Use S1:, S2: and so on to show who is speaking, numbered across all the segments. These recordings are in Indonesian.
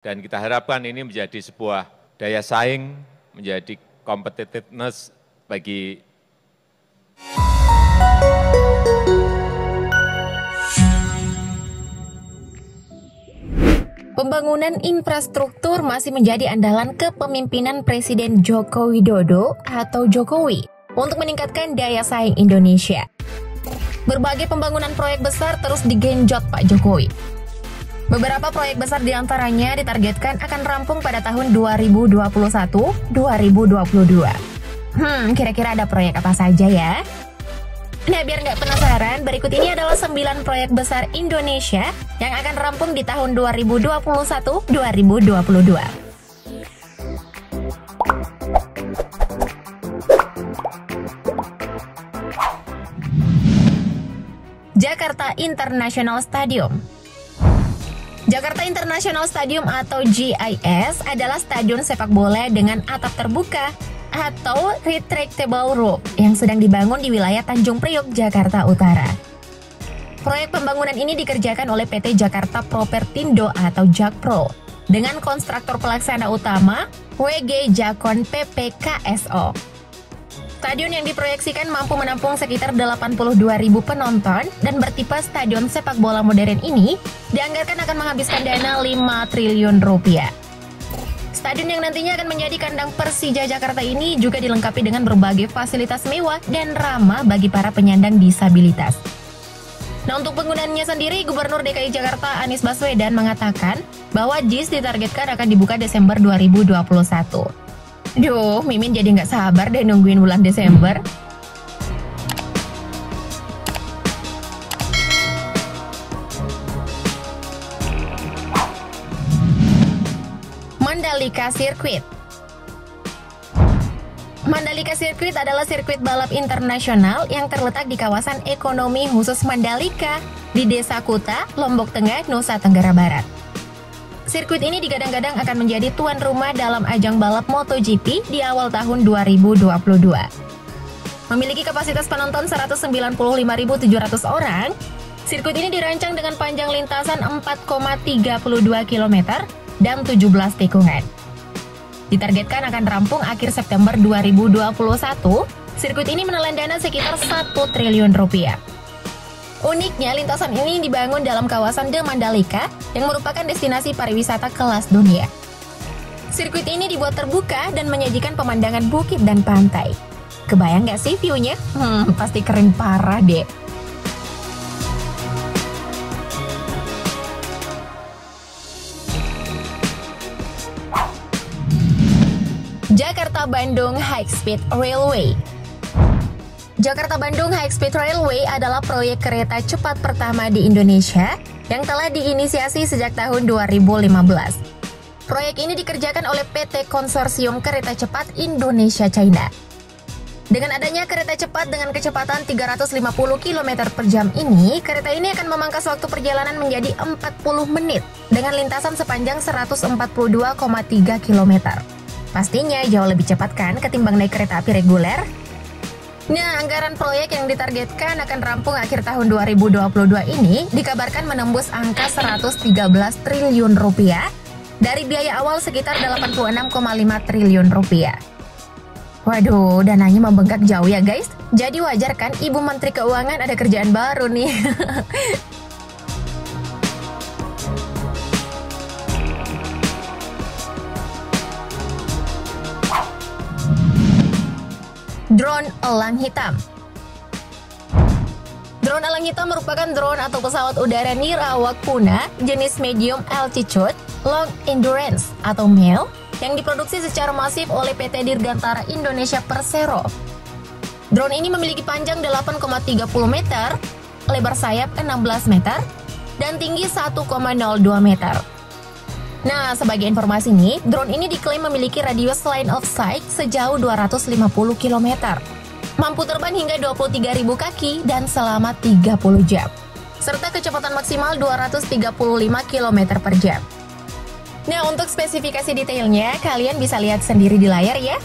S1: Dan kita harapkan ini menjadi sebuah daya saing, menjadi competitiveness bagi
S2: pembangunan infrastruktur masih menjadi andalan kepemimpinan Presiden Joko Widodo atau Jokowi untuk meningkatkan daya saing Indonesia. Berbagai pembangunan proyek besar terus digenjot Pak Jokowi. Beberapa proyek besar diantaranya ditargetkan akan rampung pada tahun 2021-2022. Kira-kira ada proyek apa saja ya? Nah, biar nggak penasaran, berikut ini adalah 9 proyek besar Indonesia yang akan rampung di tahun 2021-2022. Jakarta International Stadium. Jakarta International Stadium atau JIS adalah stadion sepak bola dengan atap terbuka atau retractable roof yang sedang dibangun di wilayah Tanjung Priok, Jakarta Utara. Proyek pembangunan ini dikerjakan oleh PT Jakarta Propertindo atau Jakpro dengan kontraktor pelaksana utama WG Jakon PP KSO. Stadion yang diproyeksikan mampu menampung sekitar 82.000 penonton dan bertipe stadion sepak bola modern ini dianggarkan akan menghabiskan dana 5 triliun rupiah. Stadion yang nantinya akan menjadi kandang Persija Jakarta ini juga dilengkapi dengan berbagai fasilitas mewah dan ramah bagi para penyandang disabilitas. Nah, untuk penggunaannya sendiri, Gubernur DKI Jakarta Anies Baswedan mengatakan bahwa JIS ditargetkan akan dibuka Desember 2021. Duh, Mimin jadi nggak sabar deh nungguin bulan Desember. Mandalika Circuit. Mandalika Circuit adalah sirkuit balap internasional yang terletak di kawasan ekonomi khusus Mandalika di Desa Kuta, Lombok Tengah, Nusa Tenggara Barat. Sirkuit ini digadang-gadang akan menjadi tuan rumah dalam ajang balap MotoGP di awal tahun 2022. Memiliki kapasitas penonton 195.700 orang, sirkuit ini dirancang dengan panjang lintasan 4,32 km dan 17 tikungan. Ditargetkan akan rampung akhir September 2021, sirkuit ini menelan dana sekitar 1 triliun rupiah. Uniknya, lintasan ini dibangun dalam kawasan The Mandalika yang merupakan destinasi pariwisata kelas dunia. Sirkuit ini dibuat terbuka dan menyajikan pemandangan bukit dan pantai. Kebayang nggak sih view-nya? Pasti keren parah deh. Jakarta-Bandung High Speed Railway. Jakarta-Bandung High Speed Railway adalah proyek kereta cepat pertama di Indonesia yang telah diinisiasi sejak tahun 2015. Proyek ini dikerjakan oleh PT Konsorsium Kereta Cepat Indonesia China. Dengan adanya kereta cepat dengan kecepatan 350 km per jam ini, kereta ini akan memangkas waktu perjalanan menjadi 40 menit dengan lintasan sepanjang 142,3 km. Pastinya jauh lebih cepat kan ketimbang naik kereta api reguler? Nah, anggaran proyek yang ditargetkan akan rampung akhir tahun 2022 ini dikabarkan menembus angka 113 triliun rupiah dari biaya awal sekitar 86,5 triliun rupiah. Waduh, dananya membengkak jauh ya guys. Jadi wajar kan Ibu Menteri Keuangan ada kerjaan baru nih. Drone elang hitam. Drone elang hitam merupakan drone atau pesawat udara nirawak punah jenis medium altitude long endurance atau MEL yang diproduksi secara masif oleh PT Dirgantara Indonesia Persero. Drone ini memiliki panjang 8,30 meter, lebar sayap 16 meter, dan tinggi 1,02 meter. Nah, sebagai informasi nih, drone ini diklaim memiliki radius line of sight sejauh 250 km. Mampu terbang hingga 23.000 kaki dan selama 30 jam. Serta kecepatan maksimal 235 km per jam. Nah, untuk spesifikasi detailnya, kalian bisa lihat sendiri di layar ya.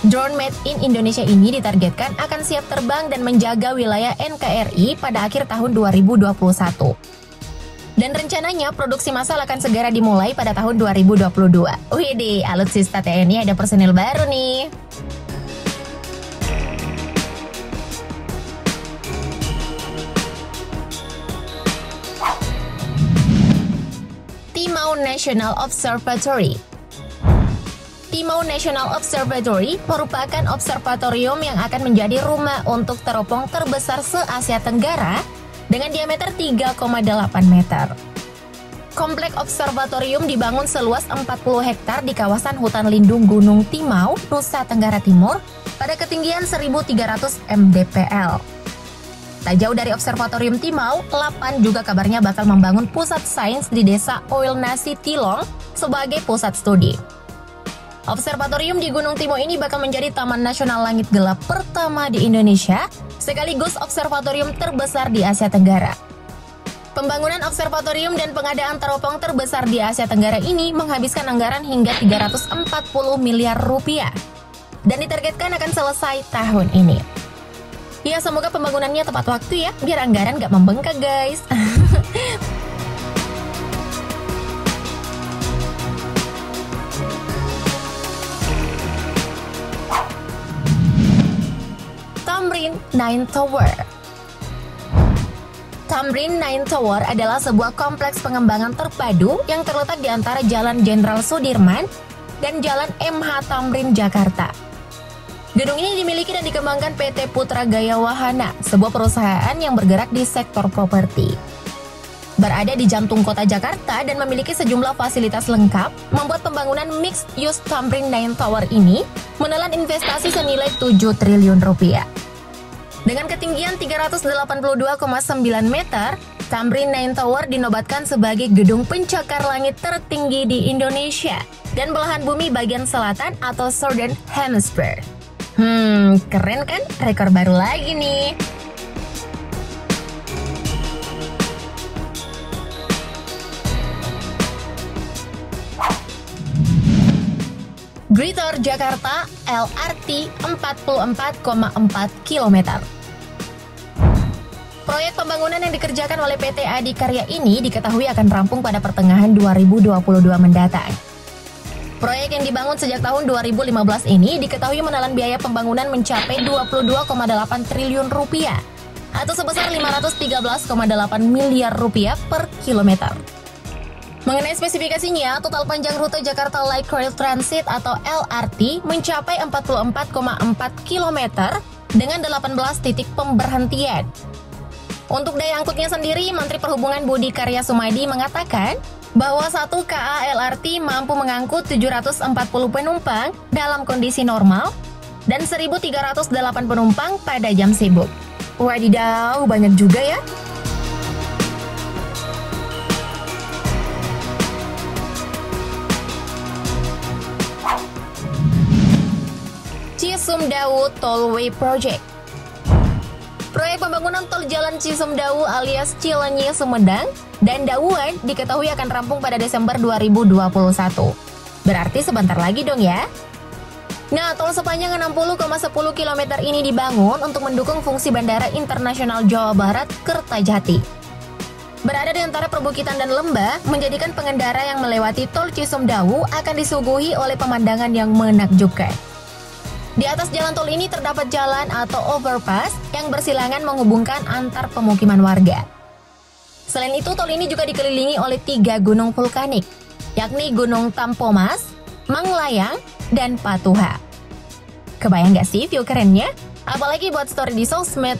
S2: Drone made in Indonesia ini ditargetkan akan siap terbang dan menjaga wilayah NKRI pada akhir tahun 2021. Dan rencananya produksi massal akan segera dimulai pada tahun 2022. Widih, alutsista TNI ada personil baru nih. Timau National Observatory. Timau National Observatory merupakan observatorium yang akan menjadi rumah untuk teropong terbesar se-Asia Tenggara dengan diameter 3,8 meter. Komplek observatorium dibangun seluas 40 hektar di kawasan hutan lindung Gunung Timau, Nusa Tenggara Timur pada ketinggian 1.300 mdpl. Tak jauh dari Observatorium Timau, Lapan juga kabarnya bakal membangun pusat sains di desa Oil Nasi Tilong sebagai pusat studi. Observatorium di Gunung Timau ini bakal menjadi Taman Nasional Langit Gelap pertama di Indonesia, sekaligus observatorium terbesar di Asia Tenggara. Pembangunan observatorium dan pengadaan teropong terbesar di Asia Tenggara ini menghabiskan anggaran hingga 340 miliar rupiah dan ditargetkan akan selesai tahun ini. Ya, semoga pembangunannya tepat waktu ya, biar anggaran gak membengkak guys. Tamrin Nine Tower. Tamrin Nine Tower adalah sebuah kompleks pengembangan terpadu yang terletak di antara Jalan Jenderal Sudirman dan Jalan MH Tamrin, Jakarta. Gedung ini dimiliki dan dikembangkan PT Putra Gaya Wahana, sebuah perusahaan yang bergerak di sektor properti. Berada di jantung kota Jakarta dan memiliki sejumlah fasilitas lengkap, membuat pembangunan mixed use Tamrin Nine Tower ini menelan investasi senilai 7 triliun rupiah. Dengan ketinggian 382,9 meter, Tamrin Nine Tower dinobatkan sebagai gedung pencakar langit tertinggi di Indonesia dan belahan bumi bagian selatan atau Southern Hemisphere. Keren kan? Rekor baru lagi nih. Greater Jakarta LRT 44,4 km. Proyek pembangunan yang dikerjakan oleh PT Adikarya ini diketahui akan rampung pada pertengahan 2022 mendatang. Proyek yang dibangun sejak tahun 2015 ini diketahui menelan biaya pembangunan mencapai 22,8 triliun rupiah atau sebesar 513,8 miliar rupiah per kilometer. Mengenai spesifikasinya, total panjang rute Jakarta Light Rail Transit atau LRT mencapai 44,4 km dengan 18 titik pemberhentian. Untuk daya angkutnya sendiri, Menteri Perhubungan Budi Karya Sumadi mengatakan bahwa 1 KA LRT mampu mengangkut 740 penumpang dalam kondisi normal dan 1.308 penumpang pada jam sibuk. Wadidaw, banyak juga ya. Cisumdawu Tollway Project. Proyek pembangunan tol jalan Cisumdawu alias Cilenyi Sumedang dan Dawuan diketahui akan rampung pada Desember 2021. Berarti sebentar lagi dong ya. Nah, tol sepanjang 60,10 km ini dibangun untuk mendukung fungsi Bandara Internasional Jawa Barat Kertajati. Berada di antara perbukitan dan lembah, menjadikan pengendara yang melewati tol Cisumdawu akan disuguhi oleh pemandangan yang menakjubkan. Di atas jalan tol ini terdapat jalan atau overpass yang bersilangan menghubungkan antar pemukiman warga. Selain itu, tol ini juga dikelilingi oleh 3 gunung vulkanik, yakni Gunung Tampomas, Manglayang, dan Patuha. Kebayang gak sih view kerennya? Apalagi buat story di sosmed,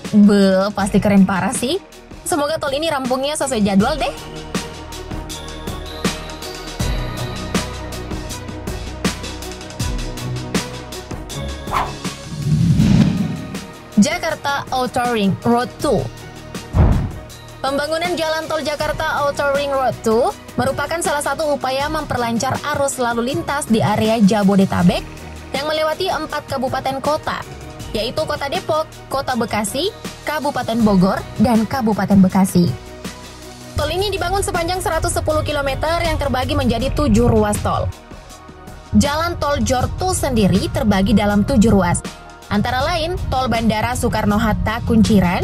S2: pasti keren parah sih. Semoga tol ini rampungnya sesuai jadwal deh. Jakarta Outer Ring Road 2. Pembangunan jalan tol Jakarta Outer Ring Road 2 merupakan salah satu upaya memperlancar arus lalu lintas di area Jabodetabek yang melewati 4 kabupaten kota, yaitu Kota Depok, Kota Bekasi, Kabupaten Bogor, dan Kabupaten Bekasi. Tol ini dibangun sepanjang 110 km yang terbagi menjadi 7 ruas tol. Jalan tol Jorto sendiri terbagi dalam 7 ruas, antara lain Tol Bandara Soekarno-Hatta Kunciran,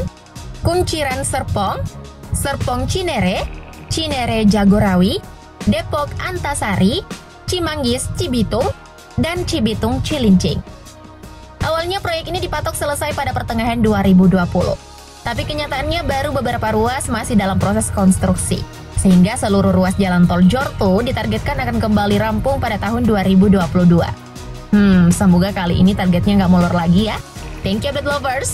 S2: Kunciran Serpong, Serpong Cinere, Cinere Jagorawi, Depok Antasari, Cimanggis Cibitung, dan Cibitung Cilincing. Awalnya proyek ini dipatok selesai pada pertengahan 2020, tapi kenyataannya baru beberapa ruas masih dalam proses konstruksi, sehingga seluruh ruas jalan tol Jorto ditargetkan akan kembali rampung pada tahun 2022. Semoga kali ini targetnya nggak molor lagi ya. Thank you update lovers.